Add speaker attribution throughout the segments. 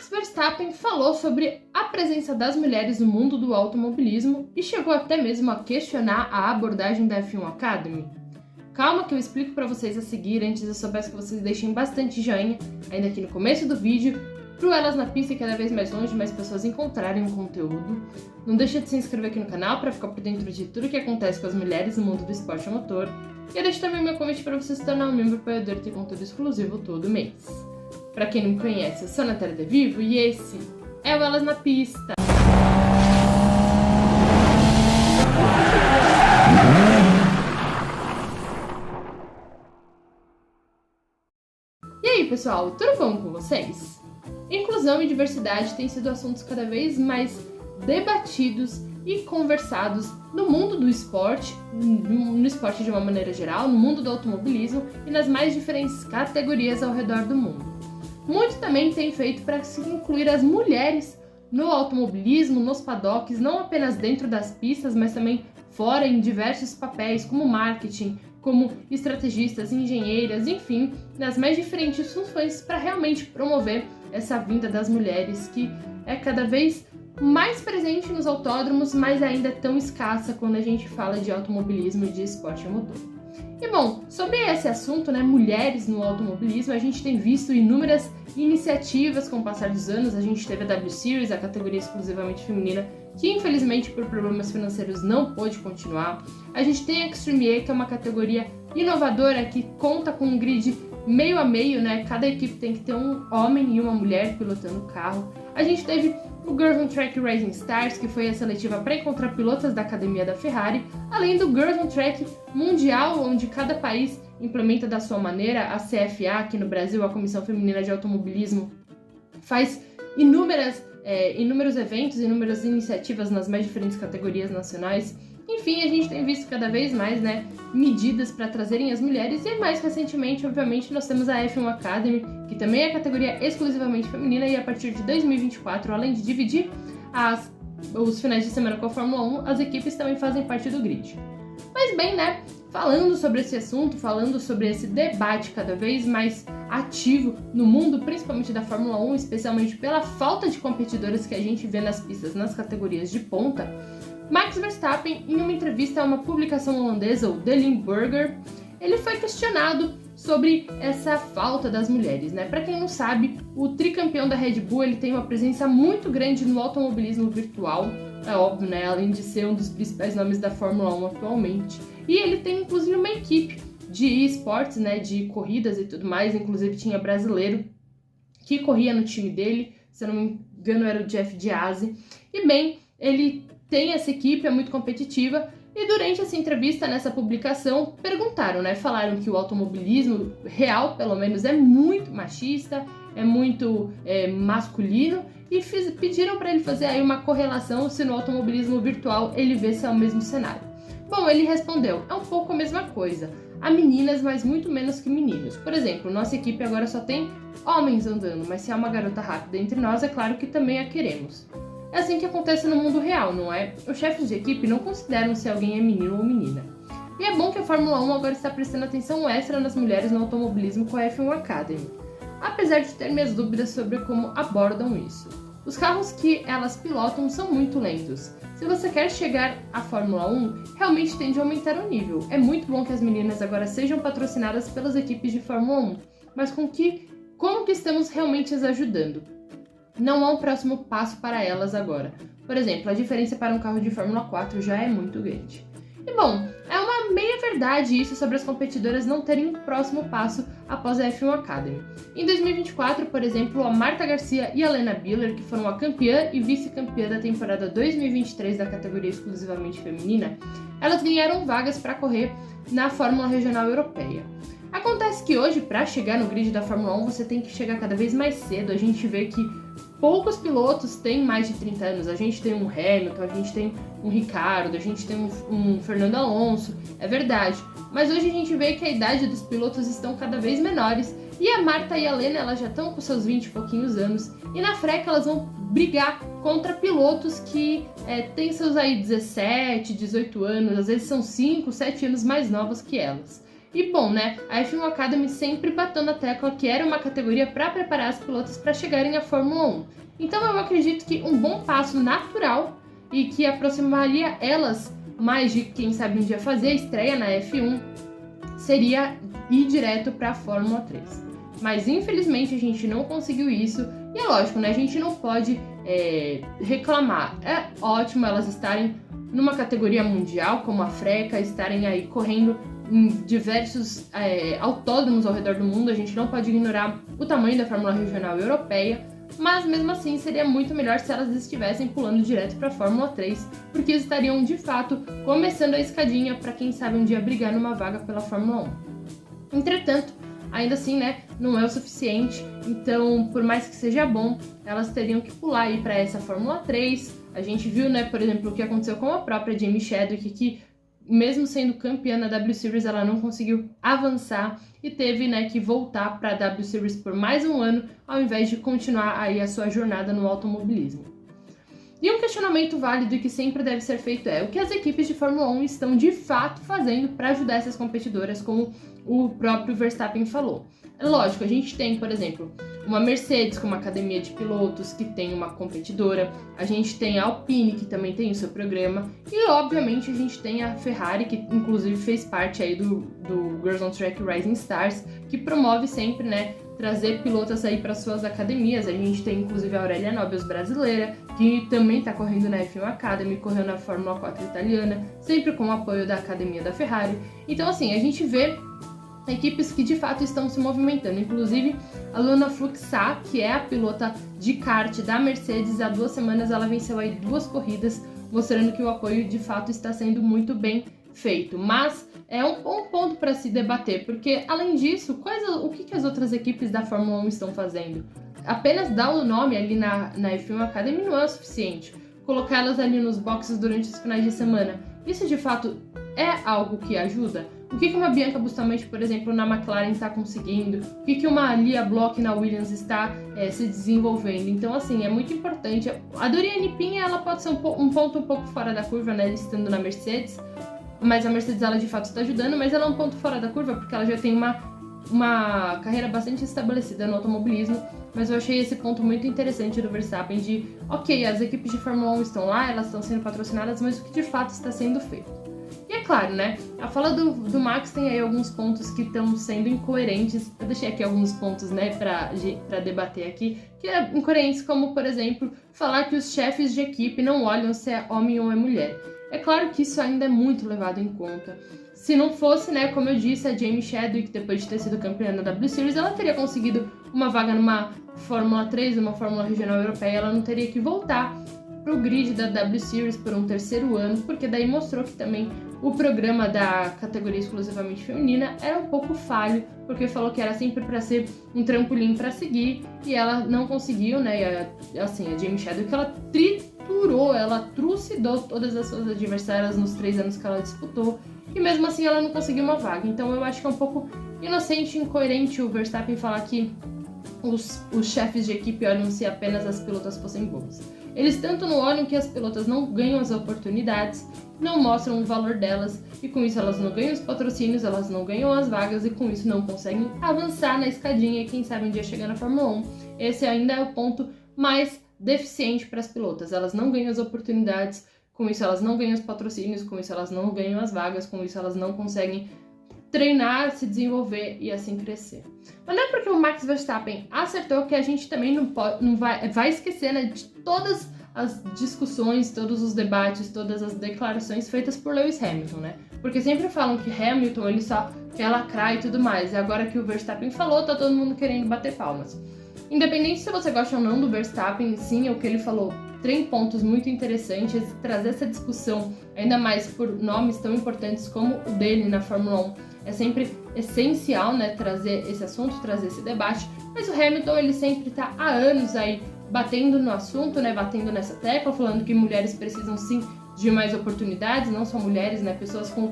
Speaker 1: Max Verstappen falou sobre a presença das mulheres no mundo do automobilismo e chegou até mesmo a questionar a abordagem da F1 Academy. Calma que eu explico para vocês a seguir, antes eu só peço que vocês deixem bastante joinha, ainda aqui no começo do vídeo, pro Elas na Pista e cada vez mais longe, mais pessoas encontrarem o conteúdo. Não deixa de se inscrever aqui no canal para ficar por dentro de tudo que acontece com as mulheres no mundo do esporte a motor. E eu deixo também o meu convite para você se tornar um membro para poder ter conteúdo exclusivo todo mês. Para quem não me conhece, eu sou a Natália De Vivo e esse é o Elas na Pista. E aí, pessoal, tudo bom com vocês? Inclusão e diversidade têm sido assuntos cada vez mais debatidos e conversados no mundo do esporte, no esporte de uma maneira geral, no mundo do automobilismo e nas mais diferentes categorias ao redor do mundo. Muito também tem feito para se incluir as mulheres no automobilismo, nos paddocks, não apenas dentro das pistas, mas também fora em diversos papéis, como marketing, como estrategistas, engenheiras, enfim, nas mais diferentes funções para realmente promover essa vinda das mulheres que é cada vez mais presente nos autódromos, mas ainda é tão escassa quando a gente fala de automobilismo e de esporte a motor. E bom, sobre esse assunto, mulheres no automobilismo, a gente tem visto inúmeras iniciativas com o passar dos anos. A gente teve a W Series, a categoria exclusivamente feminina, que infelizmente por problemas financeiros não pôde continuar. A gente tem a Extreme E, que é uma categoria inovadora que conta com um grid meio a meio, Cada equipe tem que ter um homem e uma mulher pilotando o carro. A gente teve o Girls on Track Rising Stars, que foi a seletiva para encontrar pilotas da academia da Ferrari, além do Girls on Track Mundial, onde cada país implementa da sua maneira. A CFA, aqui no Brasil, a Comissão Feminina de Automobilismo, faz inúmeros eventos, inúmeras iniciativas nas mais diferentes categorias nacionais. Enfim, a gente tem visto cada vez mais medidas para trazerem as mulheres e mais recentemente, obviamente, nós temos a F1 Academy, que também é categoria exclusivamente feminina e a partir de 2024, além de dividir os finais de semana com a Fórmula 1, as equipes também fazem parte do grid. Mas bem, falando sobre esse assunto, falando sobre esse debate cada vez mais ativo no mundo, principalmente da Fórmula 1, especialmente pela falta de competidoras que a gente vê nas pistas nas categorias de ponta, Max Verstappen, em uma entrevista a uma publicação holandesa, o The Limburger, ele foi questionado sobre essa falta das mulheres, Para quem não sabe, o tricampeão da Red Bull ele tem uma presença muito grande no automobilismo virtual, é óbvio, além de ser um dos principais nomes da Fórmula 1 atualmente. E ele tem inclusive uma equipe de esportes, de corridas e tudo mais, inclusive tinha brasileiro que corria no time dele, se eu não me engano era o Jeff Diazzi. E bem, ele tem essa equipe, é muito competitiva, e durante essa entrevista, nessa publicação, perguntaram, falaram que o automobilismo real, pelo menos, é muito machista, é muito masculino, e pediram para ele fazer aí uma correlação se no automobilismo virtual ele vê se é o mesmo cenário. Bom, ele respondeu, é um pouco a mesma coisa, há meninas, mas muito menos que meninos. Por exemplo, nossa equipe agora só tem homens andando, mas se há uma garota rápida entre nós, é claro que também a queremos. É assim que acontece no mundo real, não é? Os chefes de equipe não consideram se alguém é menino ou menina. E é bom que a Fórmula 1 agora está prestando atenção extra nas mulheres no automobilismo com a F1 Academy, apesar de ter minhas dúvidas sobre como abordam isso. Os carros que elas pilotam são muito lentos. Se você quer chegar à Fórmula 1, realmente tem de aumentar o nível. É muito bom que as meninas agora sejam patrocinadas pelas equipes de Fórmula 1, mas como que estamos realmente as ajudando? Não há um próximo passo para elas agora. Por exemplo, a diferença para um carro de Fórmula 4 já é muito grande. E bom, é uma meia verdade isso sobre as competidoras não terem um próximo passo após a F1 Academy. Em 2024, por exemplo, a Marta Garcia e a Lena Biller, que foram a campeã e vice-campeã da temporada 2023 da categoria exclusivamente feminina, elas ganharam vagas para correr na Fórmula Regional Europeia. Acontece que hoje, para chegar no grid da Fórmula 1, você tem que chegar cada vez mais cedo. A gente vê que poucos pilotos têm mais de 30 anos. A gente tem um Hamilton, a gente tem um Ricciardo, a gente tem um Fernando Alonso, é verdade. Mas hoje a gente vê que a idade dos pilotos estão cada vez menores. E a Marta e a Lena, elas já estão com seus 20 e pouquinhos anos. E na freca elas vão brigar contra pilotos que têm seus 17, 18 anos. Às vezes são 5, 7 anos mais novos que elas. E bom, né, a F1 Academy sempre bateu na tecla que era uma categoria para preparar as pilotas para chegarem à Fórmula 1. Então eu acredito que um bom passo natural e que aproximaria elas mais de quem sabe um dia fazer a estreia na F1 seria ir direto para a Fórmula 3. Mas infelizmente a gente não conseguiu isso e é lógico, né, a gente não pode reclamar. É ótimo elas estarem numa categoria mundial como a Freca, estarem aí correndo em diversos autódromos ao redor do mundo. A gente não pode ignorar o tamanho da Fórmula Regional Europeia, mas mesmo assim seria muito melhor se elas estivessem pulando direto para a Fórmula 3, porque estariam de fato começando a escadinha para quem sabe um dia brigar numa vaga pela Fórmula 1. Entretanto, ainda assim, né, não é o suficiente, então por mais que seja bom, elas teriam que pular aí para essa Fórmula 3. A gente viu, né, por exemplo, o que aconteceu com a própria Jamie Chadwick, que mesmo sendo campeã na W Series, ela não conseguiu avançar e teve, né, que voltar para a W Series por mais um ano, ao invés de continuar aí a sua jornada no automobilismo. E um questionamento válido e que sempre deve ser feito é: o que as equipes de Fórmula 1 estão de fato fazendo para ajudar essas competidoras, como o próprio Verstappen falou? Lógico, a gente tem, por exemplo, uma Mercedes com uma academia de pilotos que tem uma competidora, a gente tem a Alpine que também tem o seu programa e obviamente a gente tem a Ferrari que inclusive fez parte aí do Girls on Track Rising Stars, que promove sempre, né, trazer pilotas aí para suas academias. A gente tem inclusive a Aurélia Nobles brasileira, que também está correndo na F1 Academy, correndo na Fórmula 4 italiana, sempre com o apoio da academia da Ferrari. Então assim, a gente vê equipes que de fato estão se movimentando, inclusive a Luna Fluxat, que é a pilota de kart da Mercedes, há 2 semanas ela venceu aí 2 corridas, mostrando que o apoio de fato está sendo muito bem feito. Mas é um bom ponto para se debater, porque além disso, o que as outras equipes da Fórmula 1 estão fazendo? Apenas dar o nome ali na F1 Academy não é o suficiente. Colocá-las ali nos boxes durante os finais de semana, isso de fato é algo que ajuda? O que uma Bianca Bustamante, por exemplo, na McLaren está conseguindo? O que uma Lia Bloch na Williams está se desenvolvendo? Então, assim, é muito importante. A Doriane Pinha, ela pode ser um ponto um pouco fora da curva, né, estando na Mercedes, mas a Mercedes, ela de fato está ajudando, mas ela é um ponto fora da curva porque ela já tem uma carreira bastante estabelecida no automobilismo. Mas eu achei esse ponto muito interessante do Verstappen de, ok, as equipes de Fórmula 1 estão lá, elas estão sendo patrocinadas, mas o que de fato está sendo feito? E é claro, né, a fala do Max tem aí alguns pontos que estão sendo incoerentes. Eu deixei aqui alguns pontos, né, pra debater aqui, que é incoerentes, como, por exemplo, falar que os chefes de equipe não olham se é homem ou é mulher. É claro que isso ainda é muito levado em conta. Se não fosse, né, como eu disse, a Jamie Chadwick, depois de ter sido campeã na W Series, ela teria conseguido uma vaga numa Fórmula 3, numa Fórmula Regional Europeia, ela não teria que voltar pro grid da W Series por um 3º ano, porque daí mostrou que também o programa da categoria exclusivamente feminina era um pouco falho, porque falou que era sempre para ser um trampolim para seguir, e ela não conseguiu, né, e assim, a Jamie Chadwick, ela triturou, ela trucidou todas as suas adversárias nos 3 anos que ela disputou, e mesmo assim ela não conseguiu uma vaga. Então eu acho que é um pouco inocente e incoerente o Verstappen falar que os chefes de equipe olham se apenas as pilotas fossem boas. Eles tanto não olham que as pilotas não ganham as oportunidades, não mostram o valor delas, e com isso elas não ganham os patrocínios, elas não ganham as vagas, e com isso não conseguem avançar na escadinha e quem sabe um dia chegar na Fórmula 1. Esse ainda é o ponto mais deficiente para as pilotas. Elas não ganham as oportunidades, com isso elas não ganham os patrocínios, com isso elas não ganham as vagas, com isso elas não conseguem treinar, se desenvolver e assim crescer. Mas não é porque o Max Verstappen acertou que a gente também não vai esquecer, né, de todas as discussões, todos os debates, todas as declarações feitas por Lewis Hamilton, né? Porque sempre falam que Hamilton, ele só quer lacrar e tudo mais, e agora que o Verstappen falou, tá todo mundo querendo bater palmas. Independente se você gosta ou não do Verstappen, sim, o que ele falou tem pontos muito interessantes, trazer essa discussão, ainda mais por nomes tão importantes como o dele na Fórmula 1, é sempre essencial, né, trazer esse assunto, trazer esse debate, mas o Hamilton, ele sempre tá há anos aí batendo no assunto, né, batendo nessa tecla, falando que mulheres precisam sim de mais oportunidades, não só mulheres, né, pessoas com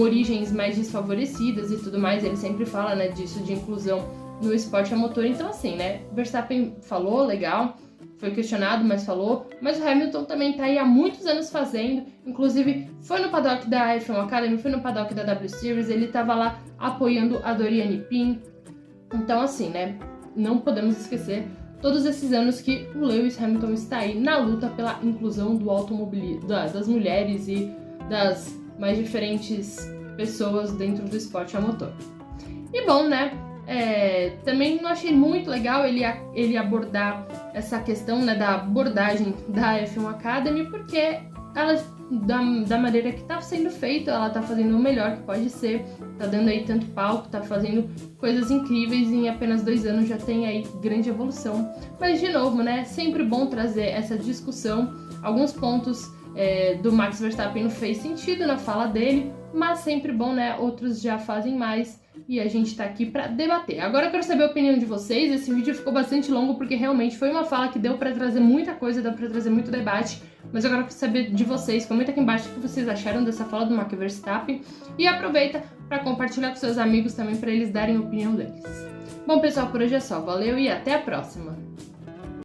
Speaker 1: origens mais desfavorecidas e tudo mais, ele sempre fala, né, disso, de inclusão no esporte a motor. Então assim, né, Verstappen falou, legal, foi questionado, mas falou. Mas o Hamilton também tá aí há muitos anos fazendo, inclusive foi no paddock da F1 Academy, foi no paddock da W Series, ele tava lá apoiando a Doriane Pin. Então assim, né, não podemos esquecer todos esses anos que o Lewis Hamilton está aí na luta pela inclusão do automobilismo, das mulheres e das mais diferentes pessoas dentro do esporte a motor. E bom, né, também não achei muito legal ele abordar essa questão, né, da abordagem da F1 Academy, porque ela, da maneira que tá sendo feito, ela tá fazendo o melhor que pode ser, tá dando aí tanto palco, tá fazendo coisas incríveis e em apenas 2 anos já tem aí grande evolução. Mas de novo, né, sempre bom trazer essa discussão, alguns pontos do Max Verstappen não fez sentido na fala dele, mas sempre bom, né, outros já fazem mais e a gente tá aqui pra debater. Agora eu quero saber a opinião de vocês, esse vídeo ficou bastante longo porque realmente foi uma fala que deu pra trazer muita coisa, deu pra trazer muito debate, mas eu quero saber de vocês, comenta aqui embaixo o que vocês acharam dessa fala do Max Verstappen e aproveita para compartilhar com seus amigos também para eles darem a opinião deles. Bom pessoal, por hoje é só, valeu e até a próxima!